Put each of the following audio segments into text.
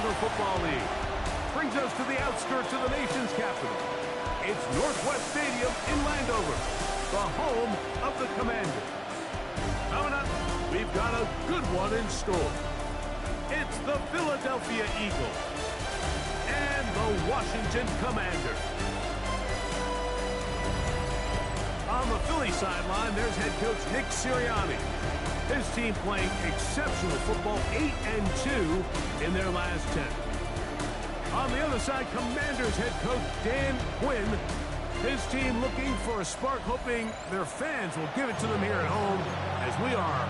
National Football League. Brings us to the outskirts of the nation's capital. It's Northwest Stadium in Landover, the home of the Commanders. Coming up, we've got a good one in store. It's the Philadelphia Eagles and the Washington Commanders. On the Philly sideline, there's head coach Nick Sirianni. His team playing exceptional football, 8-2 in their last 10. On the other side, Commanders head coach Dan Quinn. His team looking for a spark, hoping their fans will give it to them here at home as we are.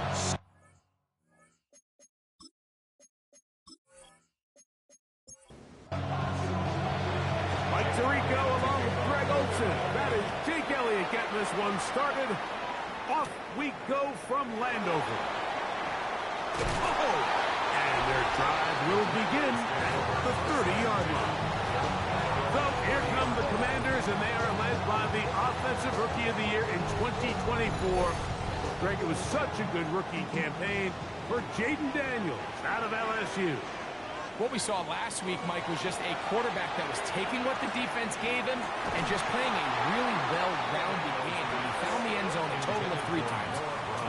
Mike Tirico along with Greg Olsen. That is Jake Elliott getting this one started. Off we go from Landover. Oh! And their drive will begin at the 30-yard line. So here come the Commanders, and they are led by the Offensive Rookie of the Year in 2024. Greg, it was such a good rookie campaign for Jaden Daniels out of LSU. What we saw last week, Mike, was just a quarterback that was taking what the defense gave him and just playing a really well-rounded game. He found the end zone a total of 3 times.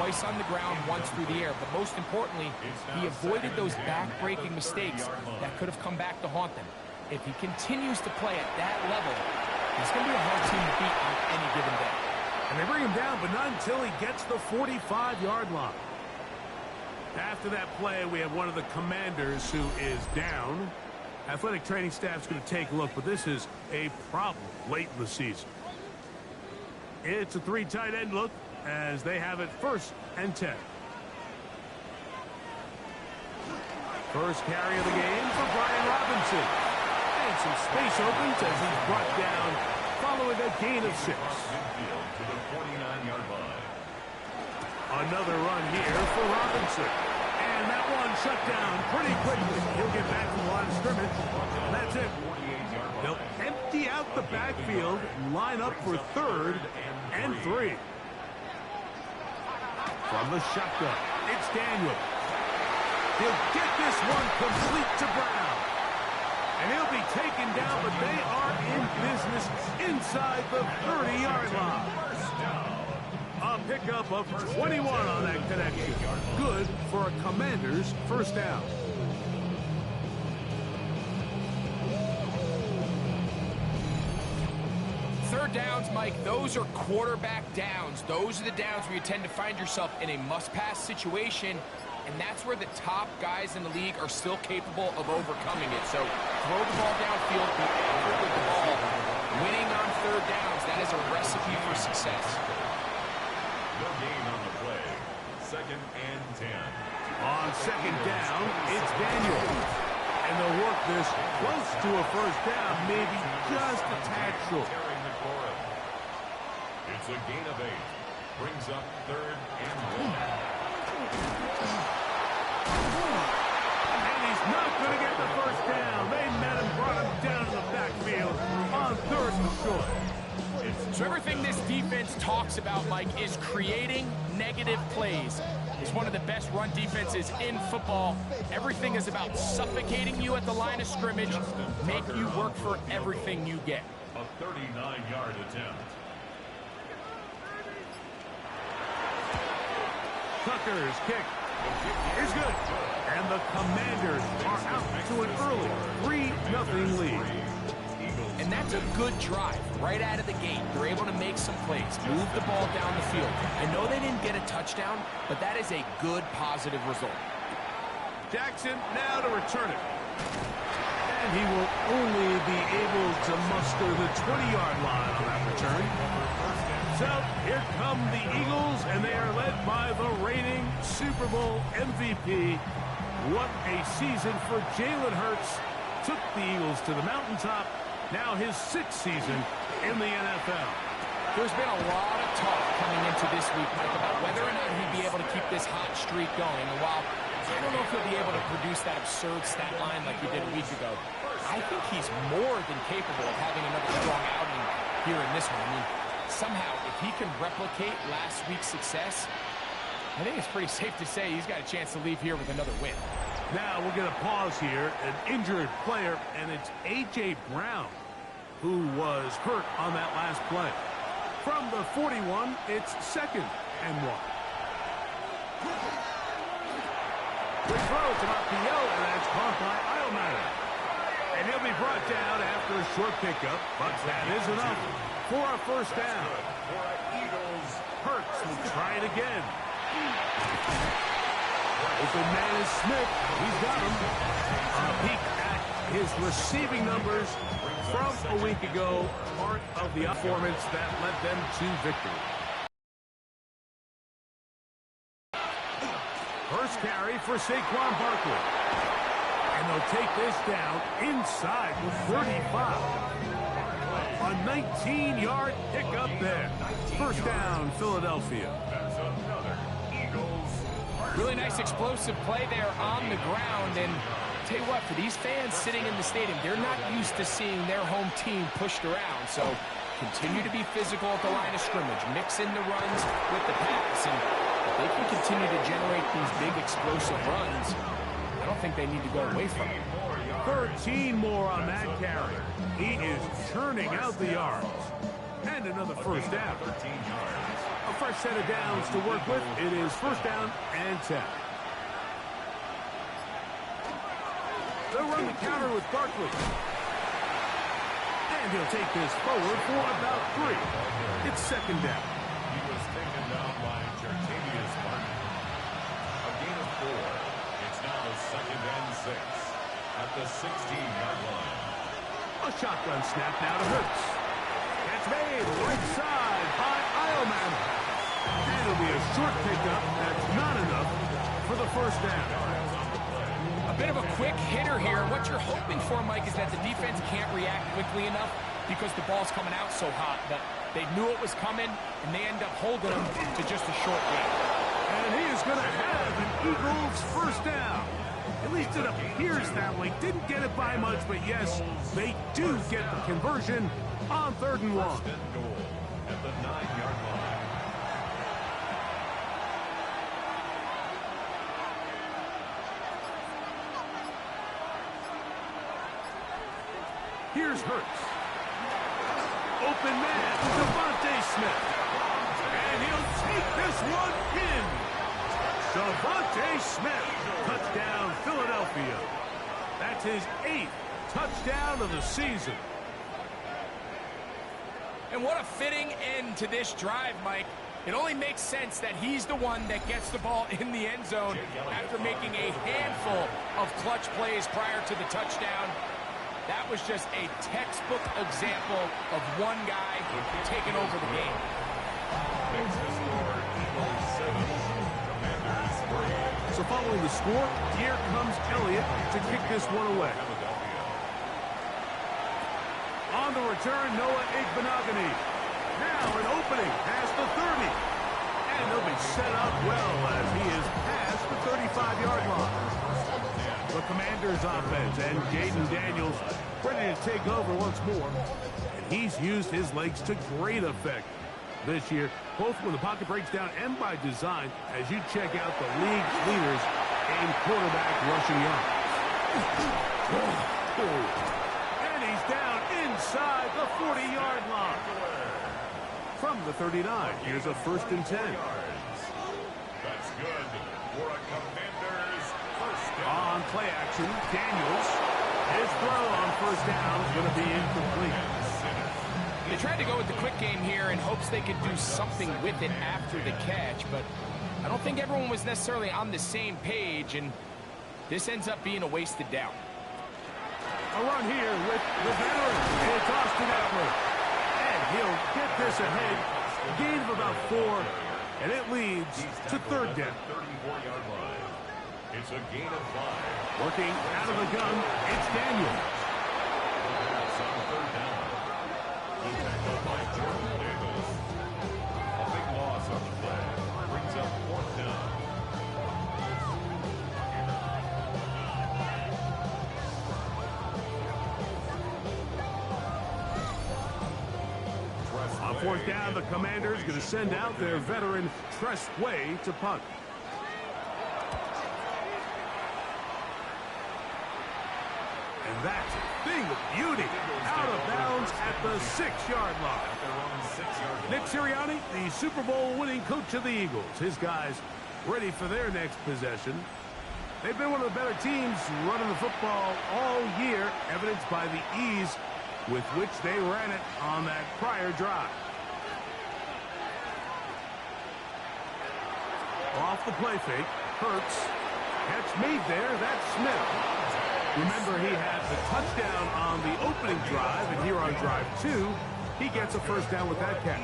Twice on the ground, once through the air. But most importantly, he avoided those back-breaking mistakes that could have come back to haunt them. If he continues to play at that level, he's going to be a hard team to beat on any given day. And they bring him down, but not until he gets the 45-yard line. After that play, we have one of the Commanders who is down. Athletic training staff's going to take a look, but this is a problem late in the season. It's a 3 tight end look as they have it 1st and 10. First carry of the game for Brian Robinson. And some space opens as he's brought down following a gain of 6. Another run here for Robinson. And that one shut down pretty quickly. He'll get back to the line of scrimmage. And that's it. They'll empty out the backfield, line up for 3rd and 3. From the shotgun, it's Daniel. He'll get this one complete to Brown. And he'll be taken down, but they are in business inside the 30-yard line. A pickup of 21 on that connection. Good for a Commanders first down. Third downs, Mike, those are quarterback downs. Those are the downs where you tend to find yourself in a must-pass situation, and that's where the top guys in the league are still capable of overcoming it. So throw the ball downfield, be accurate with the ball. Winning on 3rd downs, that is a recipe for success. No gain on the play. 2nd and 10. On 2nd down, it's Daniel. And they'll work this close to a first down, maybe just a tad short. It's a gain of 8. Brings up 3rd and 1. And he's not going to get the first down. They met him, brought him down to the backfield on 3rd and short. So everything this defense talks about, Mike, is creating negative plays. It's one of the best run defenses in football. Everything is about suffocating you at the line of scrimmage, make you work for everything you get. A 39-yard attempt. Tucker's kick is good. And the Commanders are out to an early 3-0 lead. And that's a good drive right out of the gate. They're able to make some plays, move the ball down the field. I know they didn't get a touchdown, but that is a good, positive result. Jackson now to return it. And he will only be able to muster the 20-yard line on that return. So here come the Eagles, and they are led by the reigning Super Bowl MVP. What a season for Jalen Hurts. Took the Eagles to the mountaintop. Now his 6th season in the NFL. There's been a lot of talk coming into this week, Mike, about whether or not he'd be able to keep this hot streak going. And while I don't know if he'll be able to produce that absurd stat line like he did a week ago, I think he's more than capable of having another strong outing here in this one. I mean, somehow, if he can replicate last week's success, I think it's pretty safe to say he's got a chance to leave here with another win. Now we're going to pause here. An injured player, and it's A.J. Brown, who was hurt on that last play. From the 41, it's 2nd and 1. The throw to Martial, and that's caught by Iomatter. And he'll be brought down after a short pickup, but that is enough for a first down. Hurts will try it again. Open man is Smith. He's got him. A peek at his receiving numbers from a week ago, part of the performance that led them to victory. First carry for Saquon Barkley. And they'll take this down inside the 35. A 19-yard pickup there. First down, Philadelphia. Really nice explosive play there on the ground. And tell you what, for these fans sitting in the stadium, they're not used to seeing their home team pushed around. So continue to be physical at the line of scrimmage. Mix in the runs with the pass. And if they can continue to generate these big explosive runs, I don't think they need to go away from it. 13 more on that carry. He is churning out the yards. And another first down. A fresh set of downs to work with. It is first down and 10. They'll run the counter with Barkley. And he'll take this forward for about 3. It's second down. He was taken down by Jartavius Martin. A gain of 4. It's now second and 6 at the 16-yard line. A shotgun snap now to Hurts. It's made right side by Iomatter. And it'll be a short pickup. That's not enough for the first down. A bit of a quick hitter here. What you're hoping for, Mike, is that the defense can't react quickly enough because the ball's coming out so hot. But they knew it was coming, and they end up holding them to just a short gain. And he is going to have an Eagles first down. At least it appears that way. Didn't get it by much, but yes, they do get the conversion on 3rd and 1. First and goal at the 9-yard line. Here's Hurts. Open man, Devontae Smith. And he'll take this one in. Devontae Smith, touchdown Philadelphia. That's his 8th touchdown of the season. And what a fitting end to this drive, Mike. It only makes sense that he's the one that gets the ball in the end zone after making a handful of clutch plays prior to the touchdown. That was just a textbook example of one guy taking over the game. So following the score, here comes Elliott to kick this one away. On the return, Noah Igbenogany. Now an opening past the 30. And he'll be set up well as he is past the 35-yard line. The Commanders' offense and Jaden Daniels ready to take over once more. And he's used his legs to great effect this year, both when the pocket breaks down and by design, as you check out the league's leaders in quarterback rushing yards. And he's down inside the 40-yard line. From the 39, here's a 1st and 10. That's good for a Commanders first down. On play action, Daniels. His throw on first down is going to be incomplete. They tried to go with the quick game here in hopes they could do something with it after the catch, but I don't think everyone was necessarily on the same page, and this ends up being a wasted down. A run here with the veteran. He'll toss to Eckler. And he'll get this ahead. A gain of about 4, and it leads to 3rd down. 34-yard line. It's a gain of 5. Working out of the gun, it's Daniels. Pass on 3rd down. He tackled by Jordan Davis. A big loss on the play. Brings up 4th down. On 4th down, the Commanders going to send out their veteran Tress Way to punt. And that's a thing of beauty. Out of bounds at the 6-yard line. Nick Sirianni, the Super Bowl winning coach of the Eagles. His guys ready for their next possession. They've been one of the better teams running the football all year, evidenced by the ease with which they ran it on that prior drive. Off the play fake, Hurts. Catch made there, that's Smith. Remember, he had the touchdown on the opening drive, and here on drive 2, he gets a first down with that catch.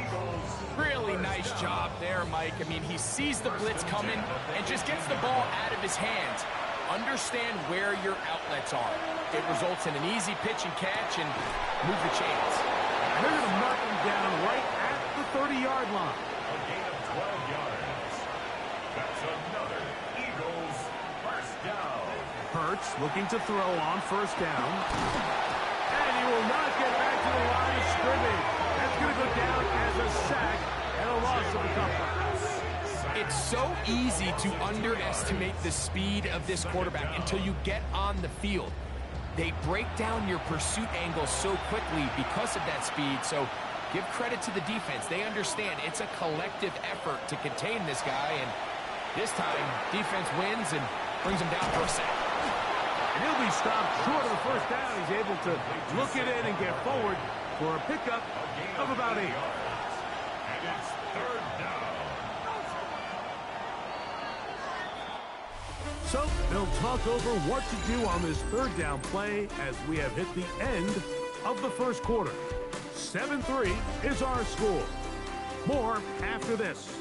Really nice job there, Mike. I mean, he sees the blitz coming and just gets the ball out of his hands. Understand where your outlets are. It results in an easy pitch and catch and move the chains. And they're going to mark him down right at the 30-yard line. A gain of 12 yards. That's another Eagles first down. Hurts looking to throw on first down. And he will not get back to the line of scrimmage. That's going to go down as a sack and a loss of a couple. It's so easy to underestimate the speed of this quarterback until you get on the field. They break down your pursuit angle so quickly because of that speed. So give credit to the defense. They understand it's a collective effort to contain this guy. And this time, defense wins and brings him down for a sack. And he'll be stopped short of the first down. He's able to look it in and get forward for a pickup of about 8. And it's third down. So they'll talk over what to do on this third down play as we have hit the end of the first quarter. 7-3 is our score. More after this.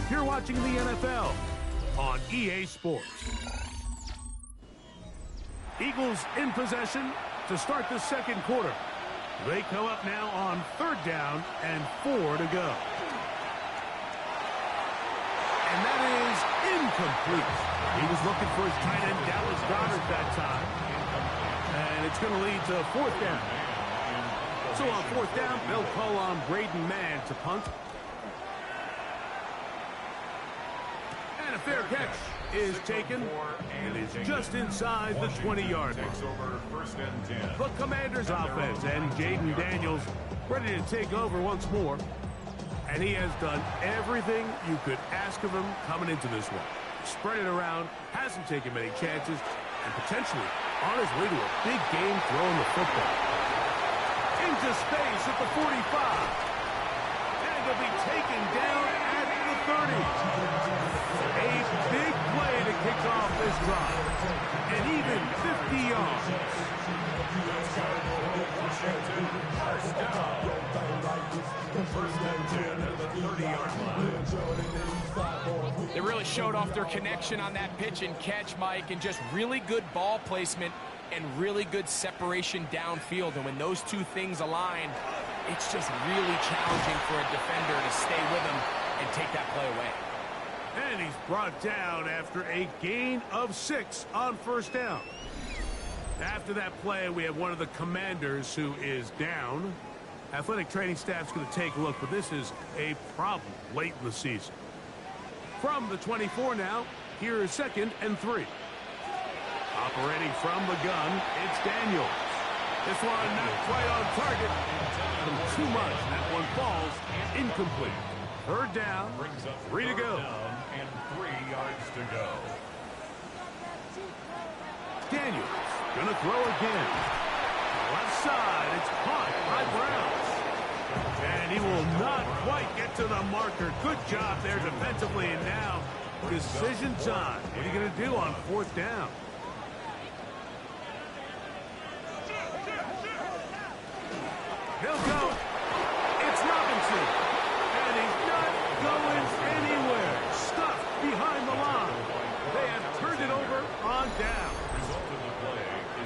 You're watching the NFL on EA Sports. Eagles in possession to start the second quarter. They come up now on third down and 4 to go. And that is incomplete. He was looking for his tight end, Dallas Goedert, that time. And it's going to lead to fourth down. So on fourth down, they'll call on Braden Mann to punt. And a fair catch is taken and is just inside the 20-yard line. The Commanders offense and Jaden Daniels ready to take over once more. And he has done everything you could ask of him coming into this one. Spread it around, hasn't taken many chances, and potentially on his way to a big game throwing the football. Into space at the 45. And he'll be taken down at the 30. A big play to kick off this drive. And even 50 yards. First down. First and 10 at the 30-yard line. They really showed off their connection on that pitch and catch, Mike, and just really good ball placement and really good separation downfield. And when those two things align, it's just really challenging for a defender to stay with him and take that play away. And he's brought down after a gain of 6 on first down. After that play, we have one of the Commanders who is down. Athletic training staff's going to take a look, but this is a problem late in the season. From the 24 now, here is 2nd and 3. Operating from the gun, it's Daniels. This one not quite on target. Too much. That one falls incomplete. Third down, 3 to go. And 3 yards to go. Daniels going to throw again. Left side, it's caught by Brown. And he will not quite get to the marker. Good job there defensively, and now decision time. What are you going to do on fourth down? He'll go. It's Robinson. And he's not going anywhere. Stuffed behind the line. They have turned it over on down.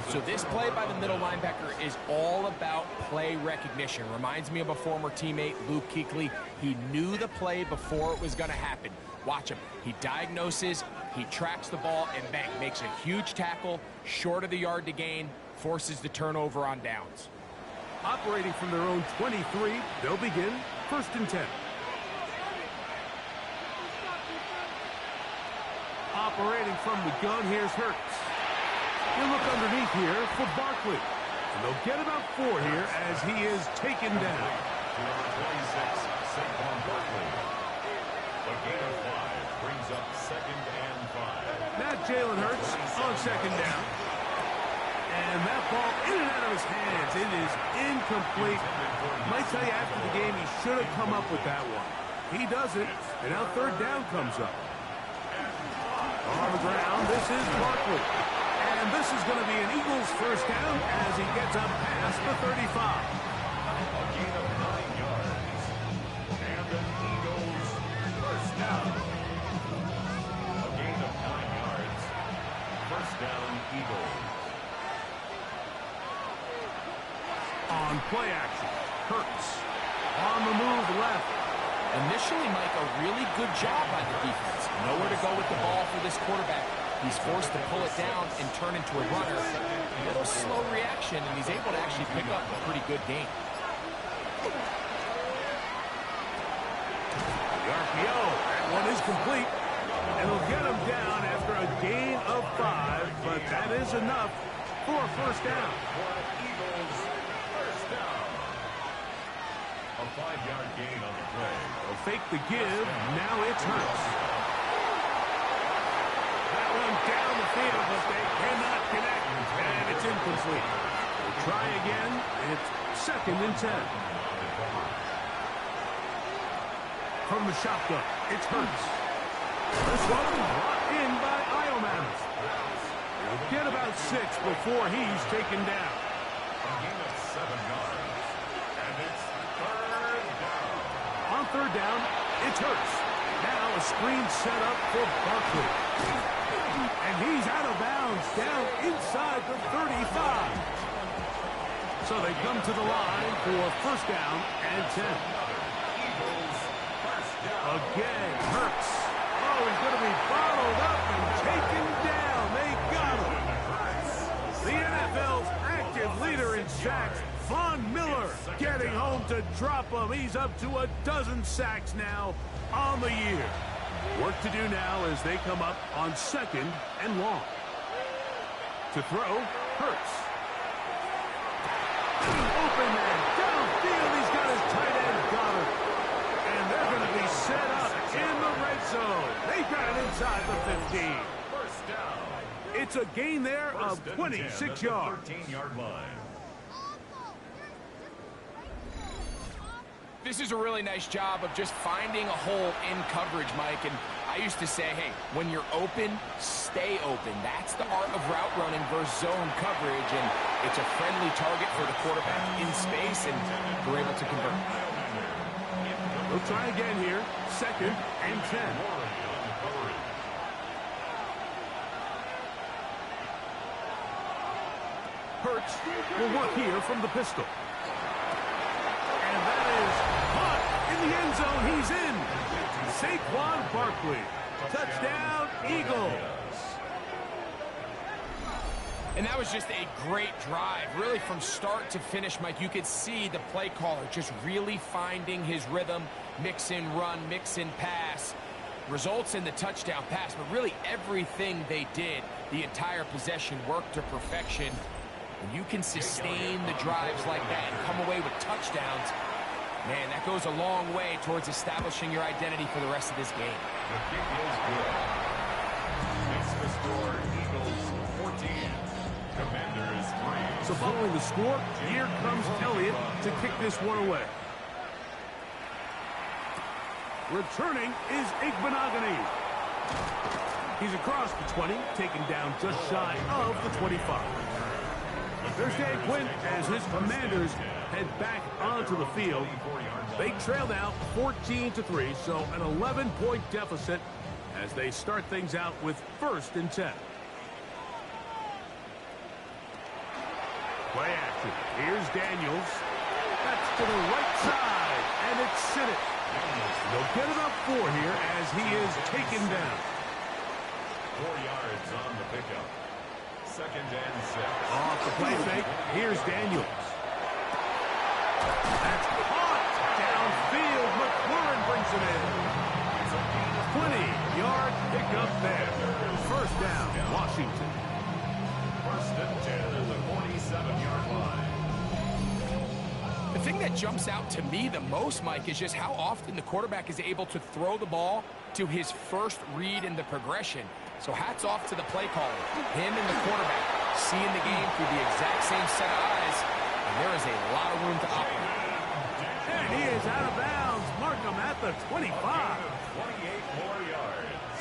So this play by the middle linebacker is all about play recognition. Reminds me of a former teammate, Luke Kuechly. He knew the play before it was going to happen. Watch him. He diagnoses, he tracks the ball, and bang, makes a huge tackle, short of the yard to gain, forces the turnover on downs. Operating from their own 23, they'll begin 1st and 10. Operating from the gun, here's Hurts. You look underneath here for Barkley. And they'll get about 4 here as he is taken down. Number 26, Saquon Barkley. A gain of 5 brings up 2nd and 5. Now Jalen Hurts on 2nd down. And that ball in and out of his hands. It is incomplete. Might tell you after the game he should have come up with that one. He doesn't, and now 3rd down comes up. On the ground, this is Barkley. And this is going to be an Eagles 1st down as he gets up past the 35. A gain of 9 yards. And an Eagles 1st down. A gain of 9 yards. 1st down, Eagles. On play action, Hurts. On the move left. Initially, Mike, a really good job by the defense. Nowhere to go with the ball for this quarterback. He's forced to pull it down and turn into a runner. A little slow reaction, and he's able to actually pick up a pretty good gain. The RPO, that one is complete. And it'll get him down after a gain of 5, but that is enough for a 1st down. Eagles 1st down. A 5-yard gain on the play. They'll fake the give. Now it's Hurts. That one down the field, but they cannot connect. And it's incomplete. They'll try again. It's 2nd and 10. From the shotgun, it's Hurts. This one brought in by Iomans. He'll get about 6 before he's taken down. A gain of 7 yards. And it's 3rd down. On 3rd down, it's Hurts. Now a screen set up for Barkley. And he's out of bounds, down inside the 35. So they come to the line for 1st down and 10. Eagles 1st down. Again, Hurts. Oh, he's going to be bottled up and taken down. They got him. The NFL's active leader in sacks, Von Miller, getting home to drop him. He's up to a dozen sacks now on the year. Work to do now as they come up on 2nd and long. To throw, Hurts. Open man, downfield, he's got his tight end, Goddard. And they're going to be set up in the red zone. They got it inside the 15. 1st down. It's a gain there of 26 yards. 13-yard line. This is a really nice job of just finding a hole in coverage, Mike. And I used to say, hey, when you're open, stay open. That's the art of route running versus zone coverage. And it's a friendly target for the quarterback in space, and we're able to convert. We'll try again here. 2nd and 10. Hurts will work here from the pistol. And that is caught in the end zone. He's in. Saquon Barkley. Touchdown, Eagles. And that was just a great drive. Really from start to finish, Mike, you could see the play caller just really finding his rhythm. Mix in run, mix in pass. Results in the touchdown pass, but really everything they did, the entire possession worked to perfection. When you can sustain the drives like that and come away with touchdowns, man, that goes a long way towards establishing your identity for the rest of this game. The kick is good. Makes the score Eagles 14. Commanders 3. So following the score, here comes Elliott to kick this one away. Returning is Igbenogany. He's across the 20, taken down just shy of the 25. There's Dan Quinn as his Commanders head back onto the field. They trail now 14-3, so an 11-point deficit as they start things out with 1st and 10. Play action. Here's Daniels. That's to the right side, and it's Sinnott. They'll get about 4 here as he is taken down. 4 yards on the pickup. 2nd and 6. Off the play fake, here's Daniels. That's caught downfield. McLaurin brings it in. 20-yard pickup there. 1st down, Washington. First and 10 at the 47-yard line. The thing that jumps out to me the most, Mike, is just how often the quarterback is able to throw the ball to his first read in the progression. So hats off to the play caller, him and the quarterback, seeing the game through the exact same set of eyes, and there is a lot of room to operate. And he is out of bounds. Mark him at the 25. 28 more yards.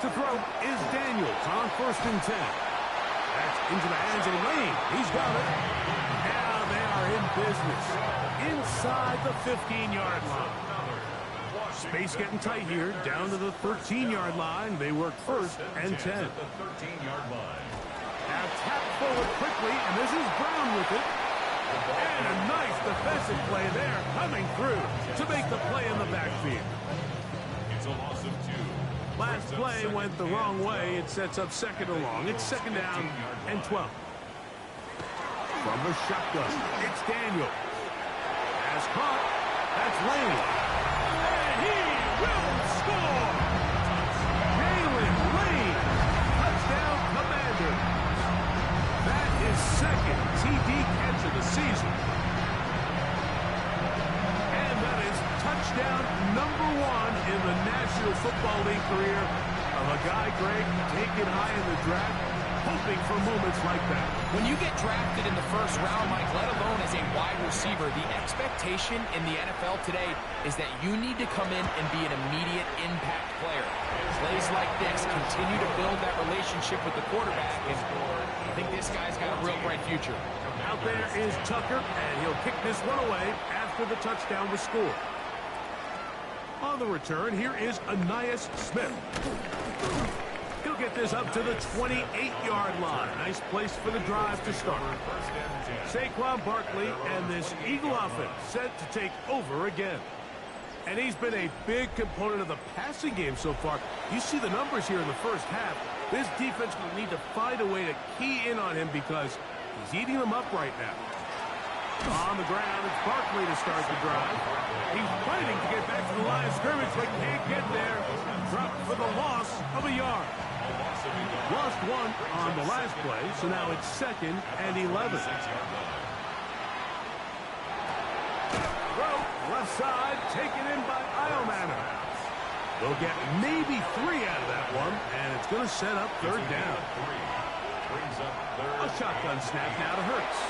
To throw is Daniels on first and 10. That's into the hands of Lane. He's got it. Now they are in business inside the 15-yard line. Space getting tight here, down to the 13-yard line. They work first and 10. The 13-yard line. Now tap forward quickly, and this is Brown with it. And a nice defensive play there, coming through to make the play in the backfield. It's a loss of 2. Last play went the wrong way. It sets up second and long. It's second down and 12. From the shotgun, it's Daniel. As caught, that's Lane. And he will score! Jalen Lane, touchdown Commanders. That is second TD catch of the season. And that is touchdown number 1 in the National Football League career of a guy, Greg, taken high in the draft, hoping for moments like that. When you get drafted in the first round, Mike, let alone as a wide receiver, the expectation in the NFL today is that you need to come in and be an immediate impact player. Plays like this continue to build that relationship with the quarterback, and I think this guy's got a real bright future. Out there is Tucker, and he'll kick this one away after the touchdown was scored. On the return, here is Ainias Smith. He'll get this up to the 28-yard line. Nice place for the drive to start. Saquon Barkley and this Eagle offense set to take over again. And he's been a big component of the passing game so far. You see the numbers here in the first half. This defense will need to find a way to key in on him because he's eating them up right now. On the ground, it's Barkley to start the drive. He's fighting to get back to the line of scrimmage, but can't get there. Dropped for the loss of a yard. Lost 1 on the last play, so now it's second and 11. Throw, left side, taken in by Iomanner. They'll get maybe 3 out of that one, and it's going to set up third down. A shotgun snap now to Hurts.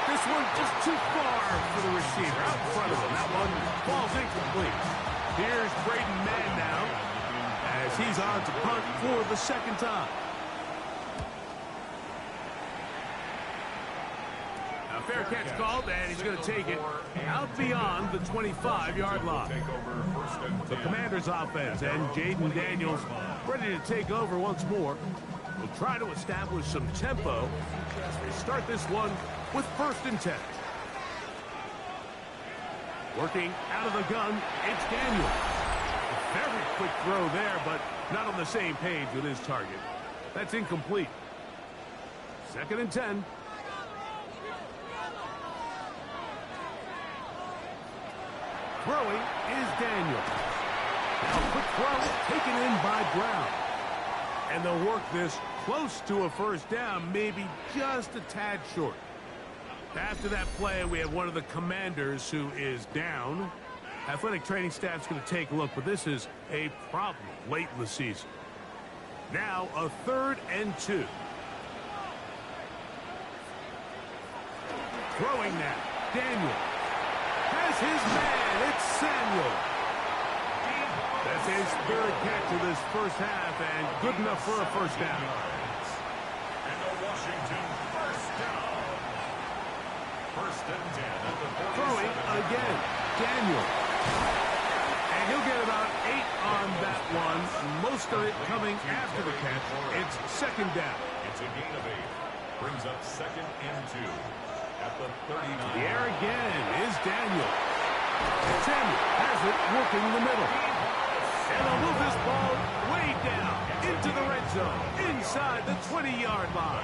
This one just too far for the receiver out in front of him. That one falls incomplete. Here's Braden Mann now as he's on to punt for the second time. Now fair catch called, and he's going to take it out beyond the 25-yard line. The Commanders offense and Jaden Daniels ready to take over once more. We'll try to establish some tempo as they start this one with first and 10. Working out of the gun, it's Daniel. A very quick throw there, but not on the same page with his target. That's incomplete. Second and 10. Throwing is Daniel. Now quick throw taken in by Brown. And they'll work this close to a first down, maybe just a tad short. After that play, we have one of the Commanders who is down. Athletic training staff's going to take a look, but this is a problem late in the season. Now a 3rd and 2. Throwing now. Daniel has his man. It's Samuel. That's his 3rd catch of this first half, and good enough for a first down. And a Washington first down. First and 10 at the 47. Throwing again, Daniel. And he'll get about 8 on that one. Most of it coming after the catch. It's second down. It's a gain of 8. Brings up second and 2 at the 39. The air again is Daniel. Samuel has it working in the middle. And they'll move this ball way down into the red zone, inside the 20-yard line.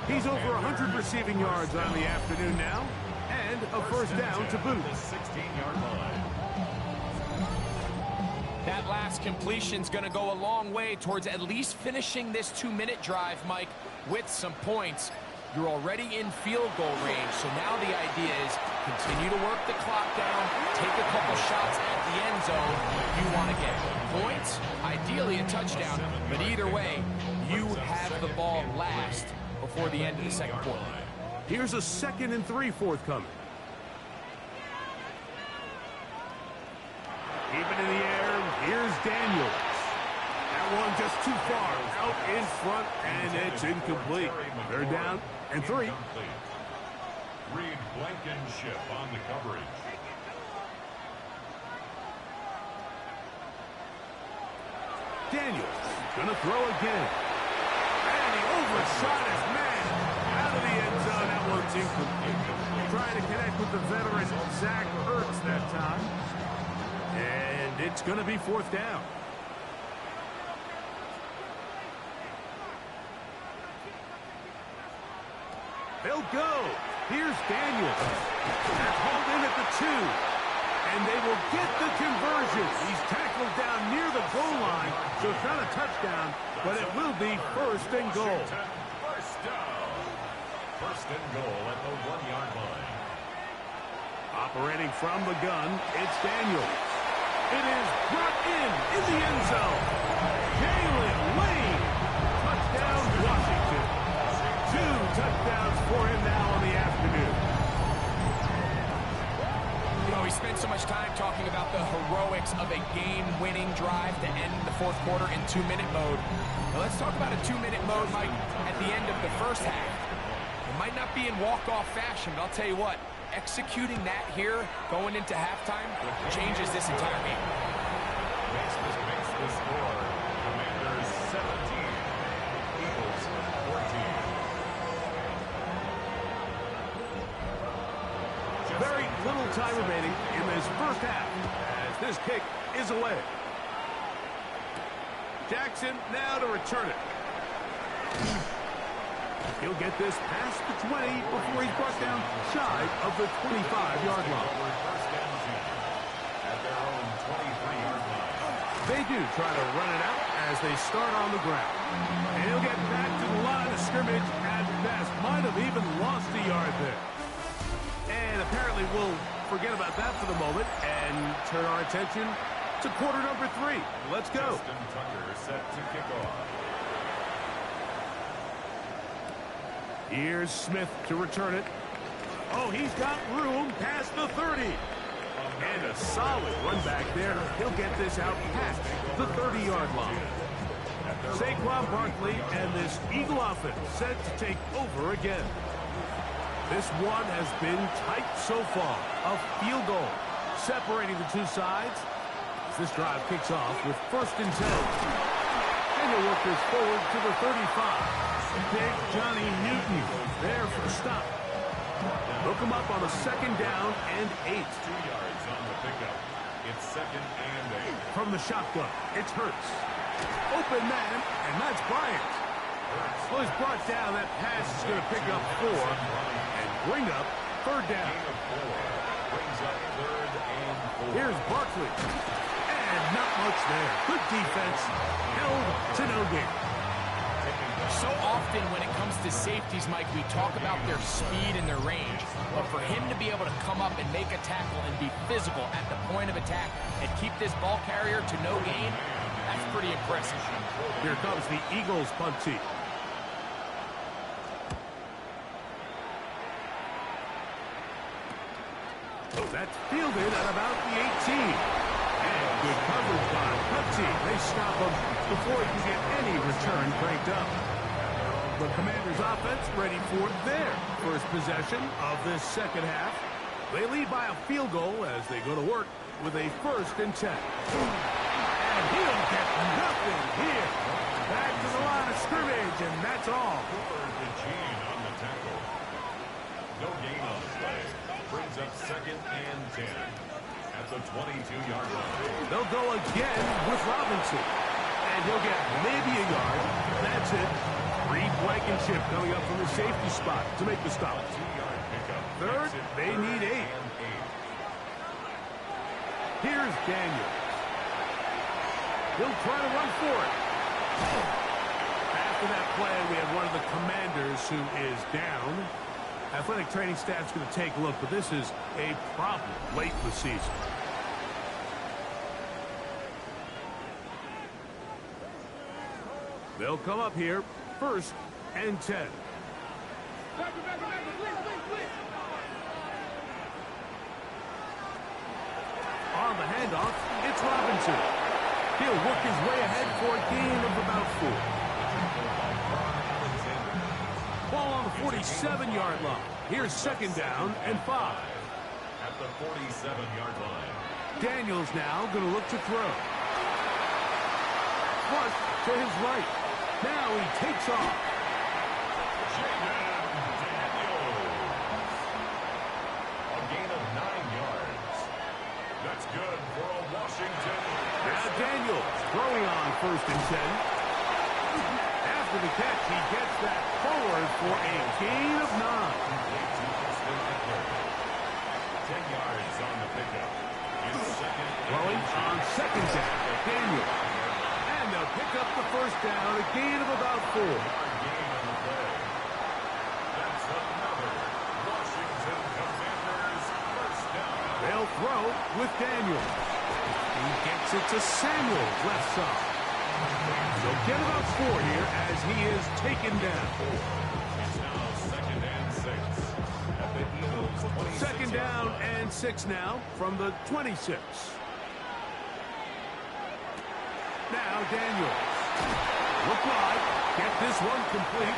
He's over 100 receiving yards on the afternoon now, and a first down to boot. The 16-yard line. That last completion's going to go a long way towards at least finishing this 2-minute drive, Mike. with some points. You're already in field goal range, so now the idea is continue to work the clock down, take a couple shots at the end zone. You want to get points, ideally a touchdown, but either way, you have the ball last before the end of the second quarter. Here's a 2nd and 3 forthcoming. Keep it in the air. Here's Daniels. That one just too far. Out in front, and it's incomplete. They're down and 3. Reed Blankenship on the coverage. Daniels gonna throw again. And he overshot his man. Out of the end zone. That one's incomplete. Trying to connect with the veteran Zach Ertz that time. And it's gonna be 4th down. They'll go. Here's Daniels. That's hauled in at the 2. And they will get the conversion. He's tackled down near the goal line, so it's not a touchdown, but it will be 1st and goal. First down. 1st and goal at the 1-yard line. Operating from the gun, it's Daniels. It is brought in the end zone. Jalen Lane. Touchdown, Washington. 2 touchdowns for him now on the afternoon. You know, we spent so much time talking about the heroics of a game-winning drive to end the 4th quarter in 2-minute mode. Now let's talk about a 2-minute mode, Mike, at the end of the first half. It might not be in walk-off fashion, but I'll tell you what, executing that here going into halftime changes this entire game. Makes the score. Commanders 17. Eagles 14. Very little time remaining in this first half as this kick is away. Jackson now to return it. He'll get this past the 20 before he's brought down shy of the 25-yard line. First down team at their own 23-yard line. They do try to run it out as they start on the ground. And he'll get back to the line of scrimmage at best. Might have even lost a yard there. And apparently we'll forget about that for the moment and turn our attention to quarter number 3. Let's go. Justin Tucker set to kick off. Here's Smith to return it. Oh, he's got room past the 30. And a solid run back there. He'll get this out past the 30-yard line. Saquon Barkley and this Eagle offense set to take over again. This one has been tight so far. A field goal separating the 2 sides. As this drive kicks off with 1st and 10. And he'll work this forward to the 35. Big Johnny Newton there for the stop. Hook him up on a 2nd down and 8. 2 yards on the pickup. It's 2nd and 8. From the shotgun, it's Hurts. Open man, and that's Bryant. Well, he's brought down. That pass is going to pick up 4 and bring up 3rd down. Gain of 4. Brings up 3rd and 4. Here's Barkley. And not much there. Good defense. Held to no gain. So often when it comes to safeties, Mike, we talk about their speed and their range. But for him to be able to come up and make a tackle and be physical at the point of attack and keep this ball carrier to no gain, that's pretty impressive. Here comes the Eagles punt team. That's fielded at about the 18. And good coverage by the punt team. They stop him before he can get any return cranked up. The Commanders' offense ready for their first possession of this second half. They lead by a field goal as they go to work with a 1st and 10. And he'll get nothing here. Back to the line of scrimmage, and that's all. The chain on the tackle. No gain on the play. Brings up 2nd and 10 at the 22-yard line. They'll go again with Robinson. And he'll get maybe a yard. That's it. Reed Blankenship coming up from the safety spot to make the stop. 2-yard pickup. 3rd, they need 8. Here's Daniels. He'll try to run for it. Past the After that play, we have one of the commanders who is down. Athletic training staff's going to take a look, but this is a problem late in the season. They'll come up here, 1st and 10. On the handoff, it's Robinson. He'll work his way ahead for a gain of about 4. Ball on the 47-yard line. Here's 2nd down and 5. At the 47-yard line. Daniels now going to look to throw. Flush to his right. Now he takes off. A gain of 9 yards. That's good for a Washington. Now Daniels throwing on 1st and 10. After the catch, he gets that forward for a gain of 9. 10 yards on the pickup. Throwing on 2nd down, Daniels. And they'll pick up the 1st down, a gain of about 4. That's another Washington Commanders 1st down. They'll throw with Daniels. He gets it to Samuel, left side. They'll get about 4 here as he is taken down. It's now 2nd and 6 at the Eagles 26. 2nd down and 6 now from the 26. Now Daniels. Look wide. Get this one complete.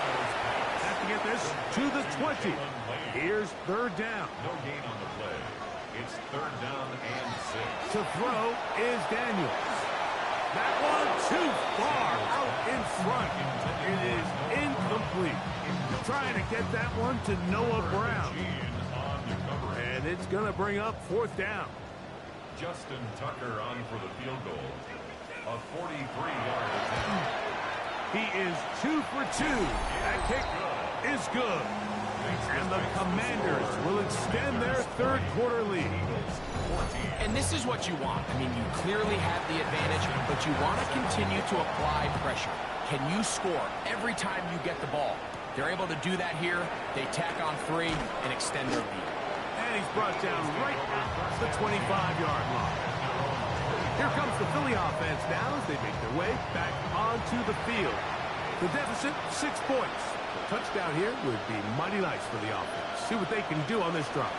Have to get this to the 20. Here's 3rd down. No gain on the play. It's 3rd down and 6. To throw is Daniels. That one too far out in front. It is incomplete. Trying to get that one to Noah Brown. And it's going to bring up 4th down. Justin Tucker on for the field goal. A 43-yard attempt. He is 2 for 2. That kick is good. And the Commanders will extend their 3rd quarter lead. And this is what you want. I mean, you clearly have the advantage, but you want to continue to apply pressure. Can you score every time you get the ball? They're able to do that here. They tack on 3 and extend their lead. And he's brought down right at the 25-yard line. Here comes the Philly offense now as they make their way back onto the field. The deficit, 6 points. A touchdown here would be mighty nice for the offense. See what they can do on this drive.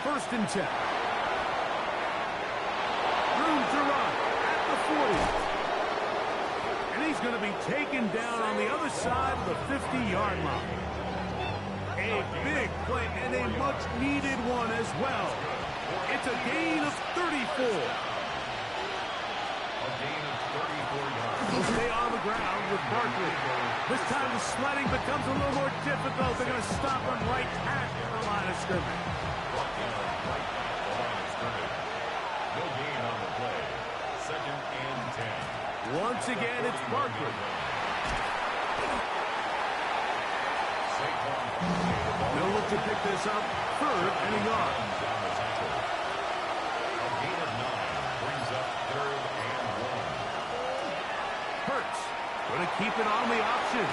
1st and 10. Room to run at the 40. And he's going to be taken down on the other side of the 50-yard line. A big play and a much-needed one as well. It's a gain of 34. He'll stay on the ground with Barkley. This time the sledding becomes a little more difficult. They're going to stop him right at the line of scrimmage. No gain on the play. 2nd and 10. Once again, it's Barkley. They'll look to pick this up 3rd and a yard. A gain of 9 brings up 3rd and 1. Hurts going to keep it on the option.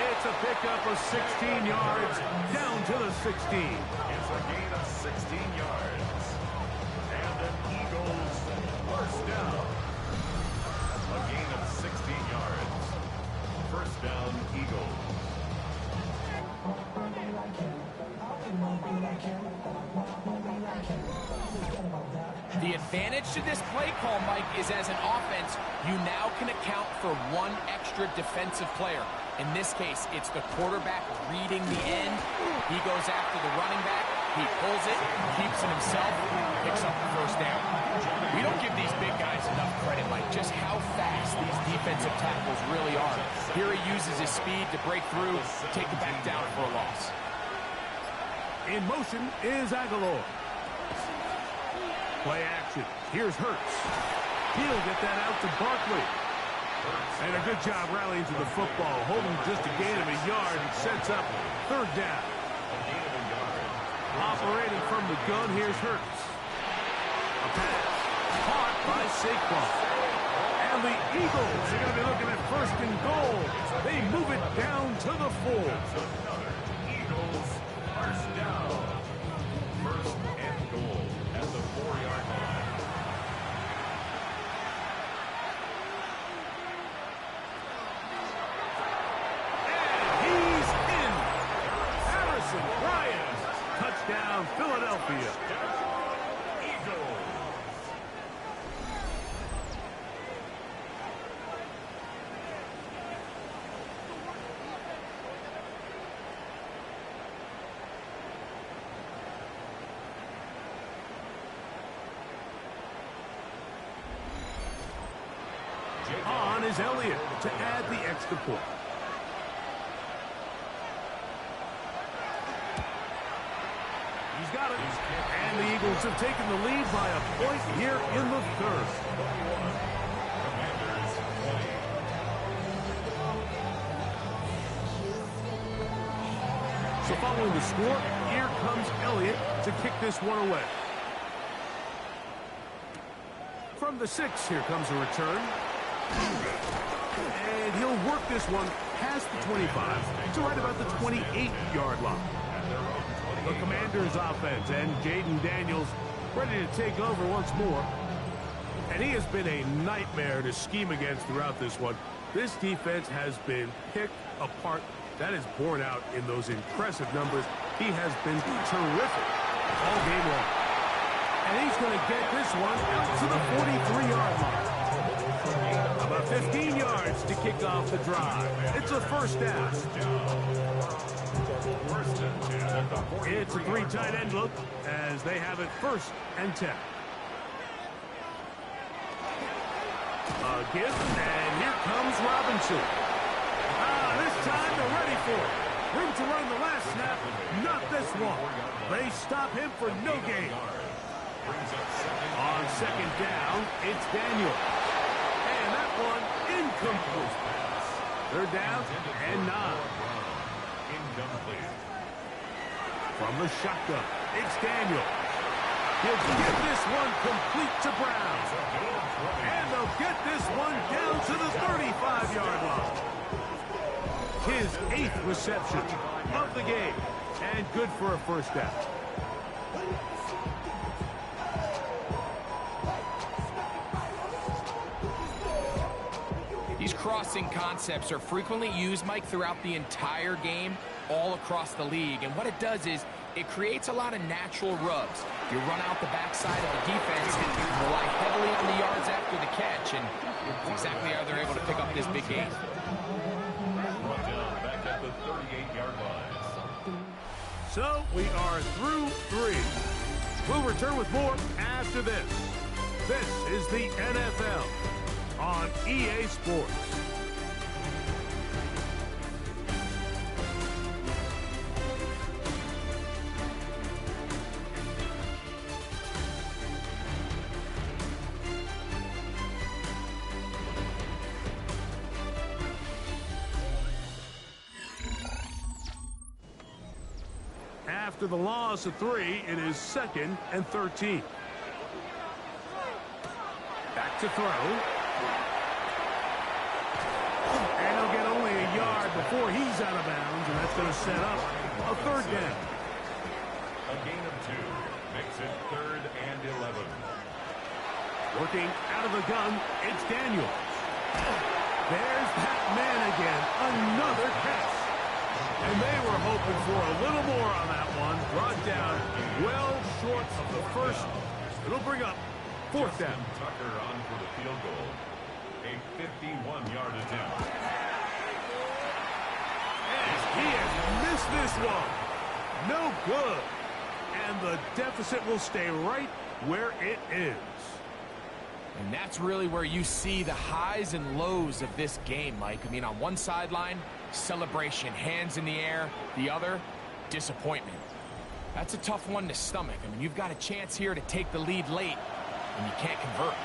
It's a pickup of 16 yards down to the 16. It's a gain of 16 yards. And an Eagles 1st down. A gain of 16 yards. 1st down, Eagles. The advantage to this play call, Mike, is as an offense, you now can account for 1 extra defensive player. In this case, it's the quarterback reading the end. He goes after the running back. He pulls it, keeps it himself, picks up the 1st down. We don't give these big guys enough credit, Mike, just how fast these defensive tackles really are. Here he uses his speed to break through, take it back down for a loss. In motion is Aguilar. Play action. Here's Hurts. He'll get that out to Barkley. And a good job rallying to the football, holding just a gain of a yard and sets up 3rd down. Operating from the gun, here's Hurts. A pass caught by Saquon. And the Eagles are going to be looking at first and goal. They move it down to the 4. Eagles, first down. First and goal at the 4-yard line. And he's in. Harrison Bryant. Touchdown, Philadelphia. Eagles. On is Elliott to add the extra point. He's got it. And the Eagles have taken the lead by a point here in the 3rd. Commanders 20. So following the score, here comes Elliott to kick this one away. From the 6, here comes a return. And he'll work this one past the 25 to right about the 28-yard line. The Commanders' offense and Jaden Daniels ready to take over once more. And he has been a nightmare to scheme against throughout this one. This defense has been picked apart. That is borne out in those impressive numbers. He has been terrific all game long. And he's going to get this one out to the 43-yard line. About 15 yards to kick off the drive. It's a first down. It's a 3 tight end look as they have it 1st and 10. A give, and here comes Robinson. This time they're ready for it. Room to run the last snap, not this one. They stop him for no gain. On 2nd down, it's Daniel. And that one incomplete. 3rd down and 9. Incomplete. From the shotgun, it's Daniel. He'll get this one complete to Brown. And they'll get this one down to the 35-yard line. His 8th reception of the game. And good for a first down. These crossing concepts are frequently used, Mike, throughout the entire game, all across the league. And what it does is it creates a lot of natural rubs. You run out the backside of the defense and rely heavily on the yards after the catch. And that's exactly how they're able to pick up this big game. Brought down back at the 38-yard line. So we are through 3. We'll return with more after this. This is the NFL on EA Sports. After the loss of 3, it is 2nd and 13. Back to throw. And he'll get only a yard before he's out of bounds, and that's going to set up a 3rd down. A gain of 2 makes it 3rd and 11. Working out of the gun, it's Daniel. There's that man again, another catch. And they were hoping for a little more on that one. Brought down well short of the first. It'll bring up 4th down. Tucker on for the field goal. A 51-yard attempt. And he has missed this one. No good. And the deficit will stay right where it is. And that's really where you see the highs and lows of this game, Mike. I mean, on one sideline, celebration, hands in the air. The other, disappointment. That's a tough one to stomach. I mean, you've got a chance here to take the lead late, and you can't convert.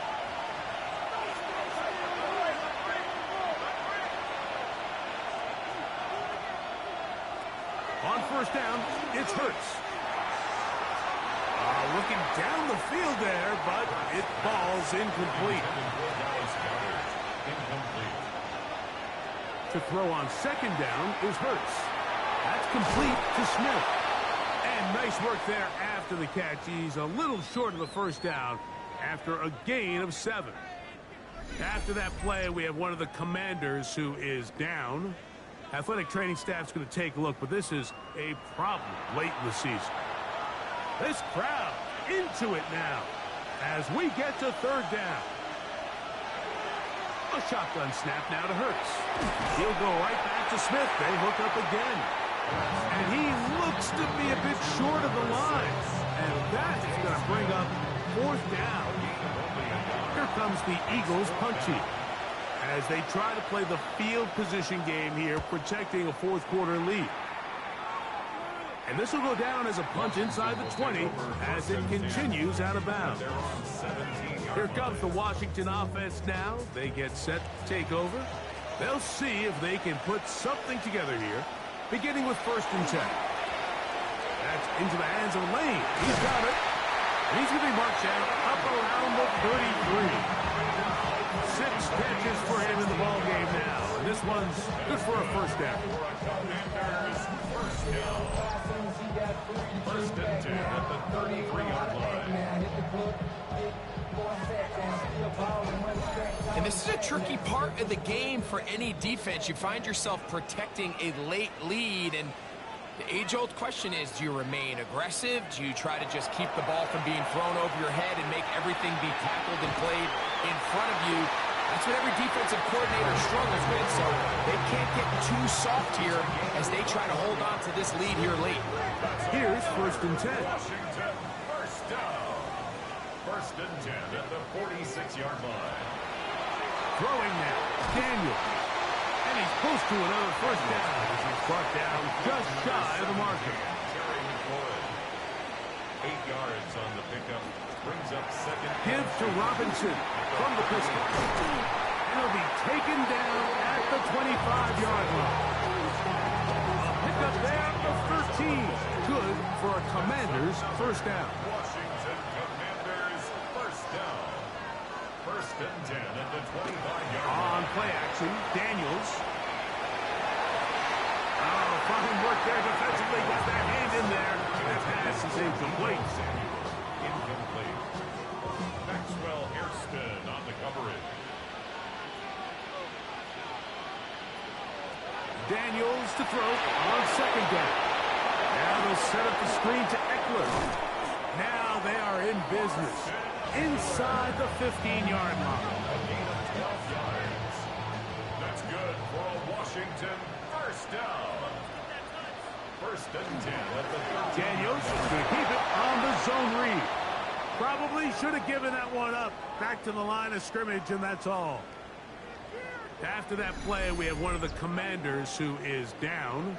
On 1st down, it's Hurts. Looking down the field there, but it falls incomplete. to throw on second down is Hurts. That's complete to Smith. And nice work there after the catch. He's a little short of the first down after a gain of 7. After that play, we have one of the Commanders who is down. Athletic training staff's going to take a look, but this is a problem late in the season. This crowd into it now as we get to third down. A shotgun snap now to Hurts. He'll go right back to Smith. They hook up again. And he looks to be a bit short of the line. And that is going to bring up fourth down. Here comes the Eagles punching as they try to play the field position game here, protecting a fourth quarter lead. And this will go down as a punt inside the 20 as it continues out of bounds. Here comes the Washington offense now. They get set to take over. They'll see if they can put something together here, beginning with 1st and 10. That's into the hands of Lane. He's got it. And he's going to be marched out up around the 33. 6 catches for him in the ball game now. And this one's good for a first down. First and 10 at the 33-yard line. And this is a tricky part of the game for any defense. You find yourself protecting a late lead, and the age-old question is, do you remain aggressive? Do you try to just keep the ball from being thrown over your head and make everything be tackled and played in front of you? That's what every defensive coordinator struggles with, so they can't get too soft here as they try to hold on to this lead here late. Here's 1st and 10. Washington, first down. 1st and 10 at the 46-yard line. Throwing now, Daniel. And he's close to another first down. He's brought down just shy of the marker. 8 yards on the pickup. Brings up second. Give to Robinson from the pistol. And he'll be taken down at the 25-yard line. A pickup there of 13. Good for a Commander's first down. Washington Commanders first down. 1st and 10 at the 25-yard line. On play action, Daniels. Oh, fine work there defensively. Got that hand in there. That pass is incomplete. Incomplete. Maxwell Hairston on the coverage. Daniels to throw on second down. Now they'll set up the screen to Eckler. Now they are in business inside the 15-yard line. A gain of 12 yards. That's good for a Washington first down. 1st and 10 at the 13. Daniels is going to keep it on the zone read. Probably should have given that one up. Back to the line of scrimmage, and that's all. After that play, we have one of the Commanders who is down.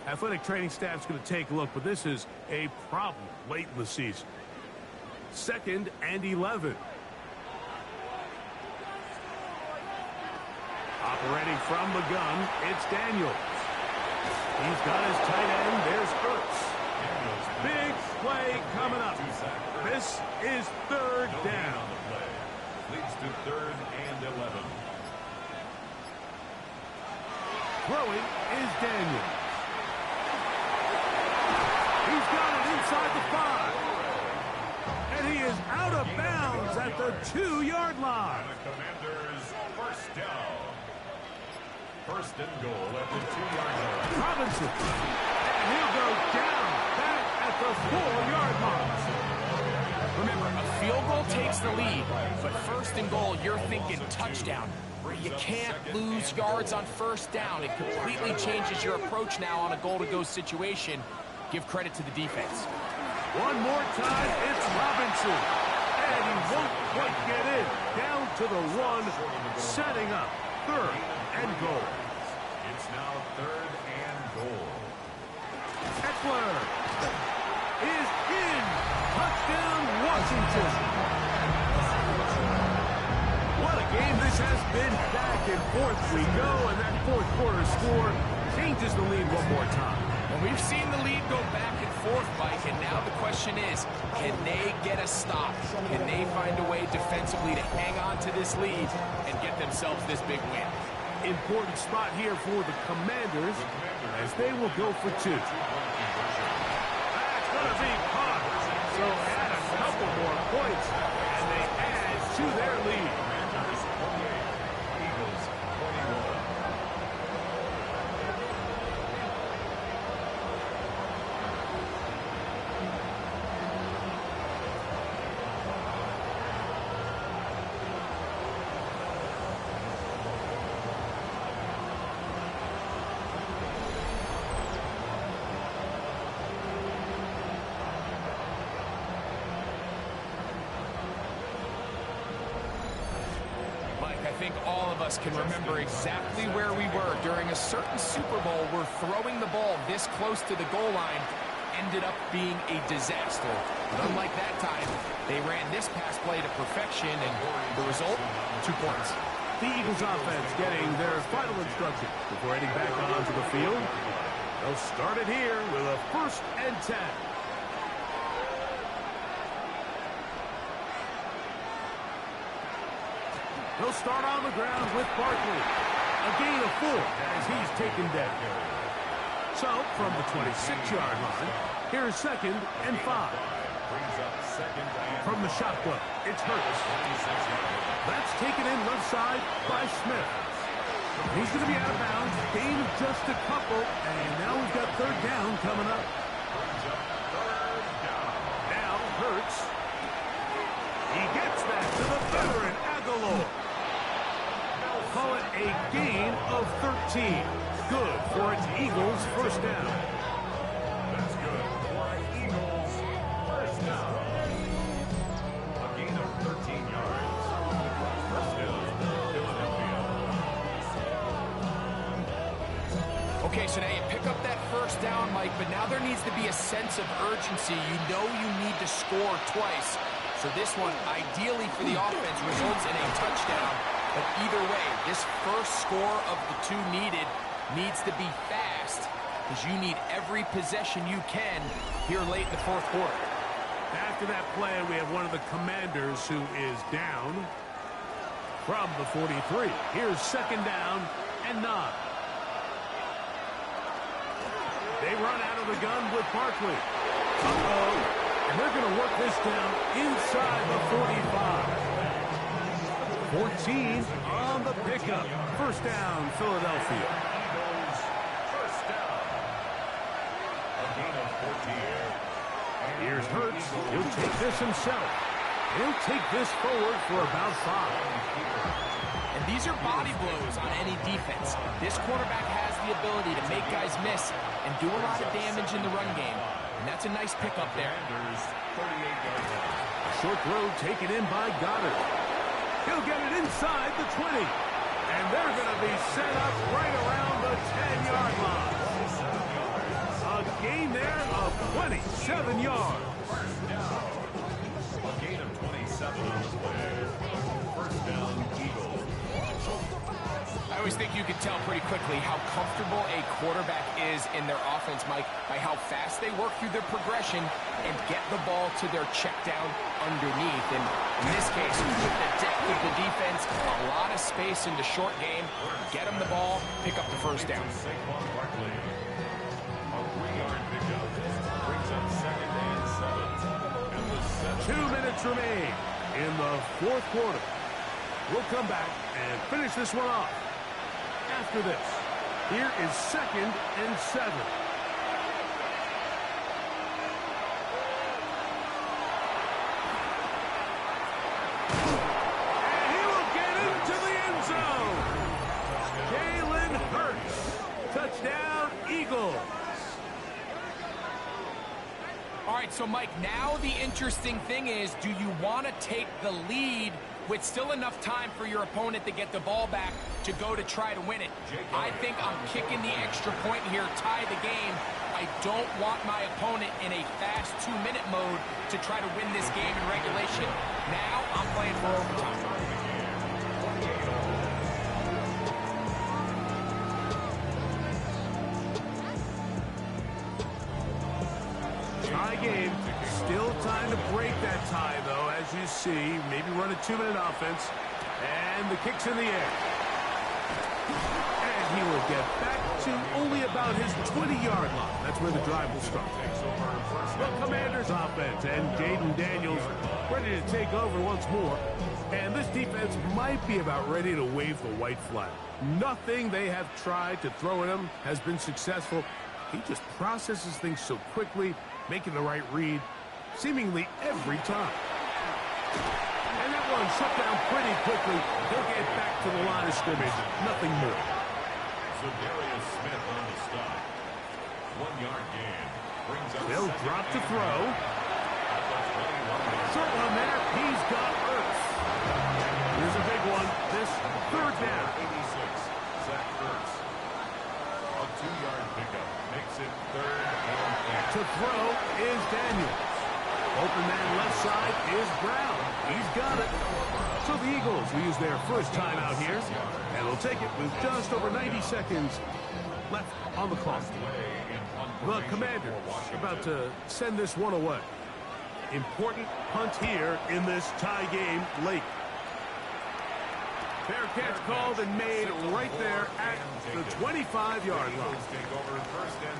Athletic training staff's going to take a look, but this is a problem late in the season. 2nd and 11. Operating from the gun, it's Daniels. He's got his tight end. There's Hurts. Big play coming up. This is third down. Leads to 3rd and 11. Throwing is Daniels. He's got it inside the 5. And he is out of bounds at the 2-yard line. The Commanders first down. 1st and goal at the 2-yard line. Robinson. And he'll go down back at the 4-yard line. Remember, a field goal takes the lead, but 1st and goal, you're thinking touchdown. You can't lose yards on 1st down. It completely changes your approach now on a goal-to-go situation. Give credit to the defense. One more time, it's Robinson. And he won't quite get in. Down to the 1, setting up 3rd and goal. It's now 3rd and goal. Eckler is in. Touchdown, Washington. What a game this has been. Back and forth we go, and that 4th quarter score changes the lead one more time. Well, we've seen the lead go back and forth, Mike, and now the question is, can they get a stop? Can they find a way defensively to hang on to this lead and get themselves this big win? Important spot here for the Commanders as they will go for two. That's going to be caught. So add a couple more points, and they add to their lead. Commanders 28, Eagles 21. I think all of us can remember exactly where we were during a certain Super Bowl where throwing the ball this close to the goal line ended up being a disaster. But unlike that time, they ran this pass play to perfection, and the result, 2 points. The Eagles offense getting their final instructions before heading back onto the field. They'll start it here with a 1st and 10. He'll start on the ground with Barkley. A gain of 4 as he's taken down. So, from the 26-yard line, here's 2nd and 5. From the shotgun, it's Hurts. That's taken in left side by Smith. He's going to be out of bounds. Gain of just a couple, and now we've got 3rd down coming up. Now, Hurts. He gets that to the veteran Aguilar. Call it a gain of 13. Good for its Eagles' 1st down. That's good for Eagles' 1st down. A gain of 13 yards. 1st down, Philadelphia. Okay, so now you pick up that 1st down, Mike, but now there needs to be a sense of urgency. You know you need to score twice. So this one, ideally for the offense, results in a touchdown. But either way, this first score of the 2 needed needs to be fast, because you need every possession you can here late in the 4th quarter. After that play, we have one of the Commanders who is down from the 43. Here's 2nd down and 9. They run out of the gun with Barkley. And they're going to work this down inside the 45. 14 on the pickup. 1st down, Philadelphia. Eagles' 1st down. A gain of 14. Here's Hurts. He'll take this himself. He'll take this forward for about 5. And these are body blows on any defense. This quarterback has the ability to make guys miss and do a lot of damage in the run game. And that's a nice pickup there. 38-yard line. Short throw taken in by Goddard. He'll get it inside the 20. And they're going to be set up right around the 10-yard line. A gain there of 27 yards. A gain of 27 on the play. 1st down, Eagles. I always think you can tell pretty quickly how comfortable a quarterback is in their offense, Mike, by how fast they work through their progression and get the ball to their check down underneath. And in this case, with the depth of the defense, a lot of space in the short game, get them the ball, pick up the 1st down. Saquon Barkley. A 3-yard pickup. Brings up 2nd and 7. And the 2 minutes remain in the 4th quarter. We'll come back and finish this one off. After this, here is 2nd and 7. And he will get into the end zone. Jalen Hurts. Touchdown, Eagles. All right, so Mike, now the interesting thing is, do you want to take the lead with still enough time for your opponent to get the ball back to go to try to win it? I think I'm kicking the extra point here, tie the game. I don't want my opponent in a fast 2-minute mode to try to win this game in regulation. Now I'm playing for overtime. Tie game. Still time to break that tie, though, as you see. Maybe run a 2-minute offense. And the kick's in the air. And he will get back to only about his 20-yard line. That's where the drive will start. The Commanders offense and Jaden Daniels ready to take over once more. And this defense might be about ready to wave the white flag. Nothing they have tried to throw at him has been successful. He just processes things so quickly, making the right read seemingly every time. And that one shut down pretty quickly. He'll get back to the line of scrimmage. Nothing more. Darius Smith on the stop. 1-yard gain. Brings up They'll drop to throw. Short one there. He's got Ertz. Here's a big one. This third down. 86. Zach Ertz. A 2-yard pickup. Makes it 3rd and 8. To throw is Daniels. Open man left side is Brown. He's got it. So the Eagles will use their first timeout here, and they'll take it with just over 90 seconds left on the clock. The Commanders about to send this one away. Important punt here in this tie game late. Fair catch called and made right there at the 25-yard line.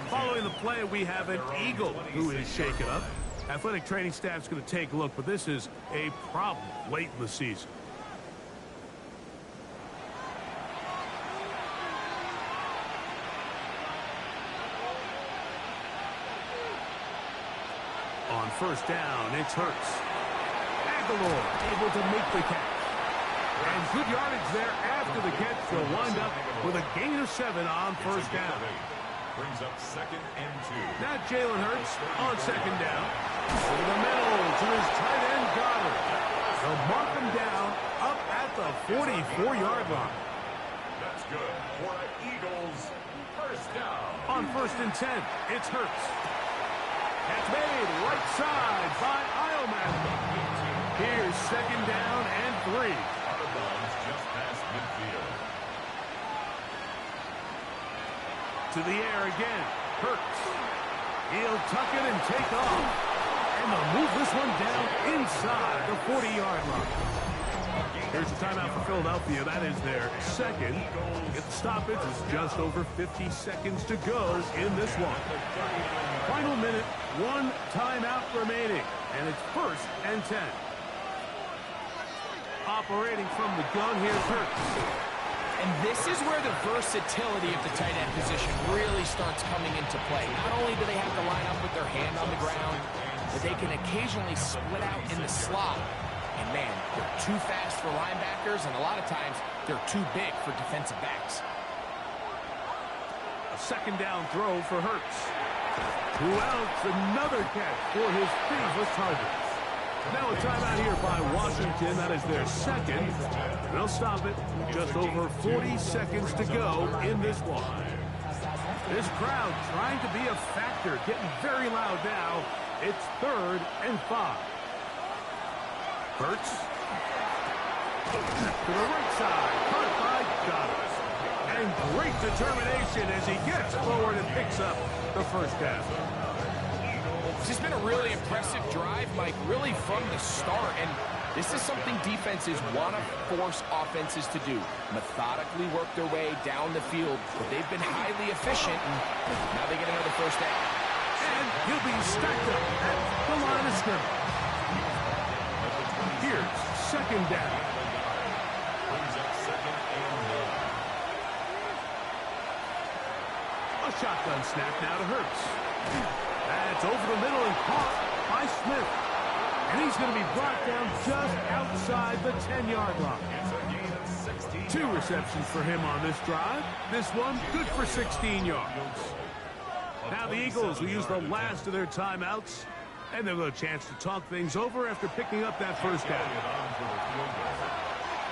Following the play, we have an Eagle who is shaken up. Athletic training staff's going to take a look, but this is a problem late in the season. On first down, it's Hurts. Aguilar able to make the catch. And good yardage there after the catch. They'll wind up with a gain of 7 on first down. Brings up 2nd and 2. Now Jalen Hurts on second down. Over the middle to his tight end, Goddard. They'll mark him down up at the 44-yard line. That's good for the Eagles. First down. On 1st and 10, it's Hurts. That's made right side by Eilman. Here's 2nd down and 3. Out of bounds just past midfield. To the air again. Hurts. He'll tuck it and take off. And they'll move this one down inside the 40-yard line. Here's the timeout for Philadelphia. That is their second. Get the stoppage. It's just over 50 seconds to go in this one. Final minute, 1 timeout remaining. And it's 1st and 10. Operating from the gun, here's Hurts. And this is where the versatility of the tight end position really starts coming into play. Not only do they have to line up with their hand on the ground, but they can occasionally split out in the slot. And man, they're too fast for linebackers, and a lot of times they're too big for defensive backs. A 2nd down throw for Hurts. Who else? Another catch for his favorite target. Now a timeout here by Washington. That is their second. They'll stop it. Just over 40 seconds to go in this one. This crowd trying to be a factor, getting very loud now. It's 3rd and 5. Hurts. To the right side. Caught by Goddard. And great determination as he gets forward and picks up the first down. This has been a really impressive drive, Mike, really from the start. And this is something defenses want to force offenses to do. Methodically work their way down the field. But they've been highly efficient, and now they get another first down. And he'll be stacked up at the line of scrimmage. Here's 2nd down. Brings up 2nd and 9. A shotgun snap now to Hurts. That's over the middle and caught by Smith. And he's going to be brought down just outside the 10-yard line. It's a gain of 16. 2 receptions for him on this drive. This one good for 16 yards. Now the Eagles will use the last of their timeouts, and they'll get a chance to talk things over after picking up that first down.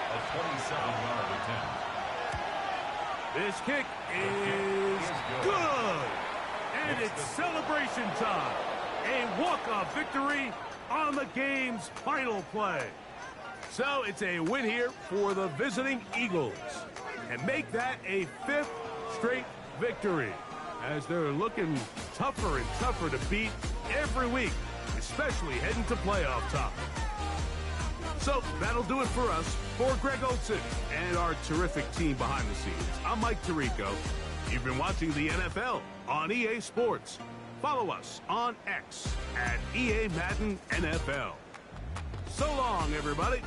A 27-yard attempt. This kick is good. And it's celebration time. A walk-off victory on the game's final play. So it's a win here for the visiting Eagles. And make that a 5th straight victory, as they're looking tougher and tougher to beat every week, especially heading to playoff time. So that'll do it for us. For Greg Olson and our terrific team behind the scenes, I'm Mike Tirico. You've been watching the NFL on EA Sports. Follow us on X at EA Madden NFL. So long, everybody.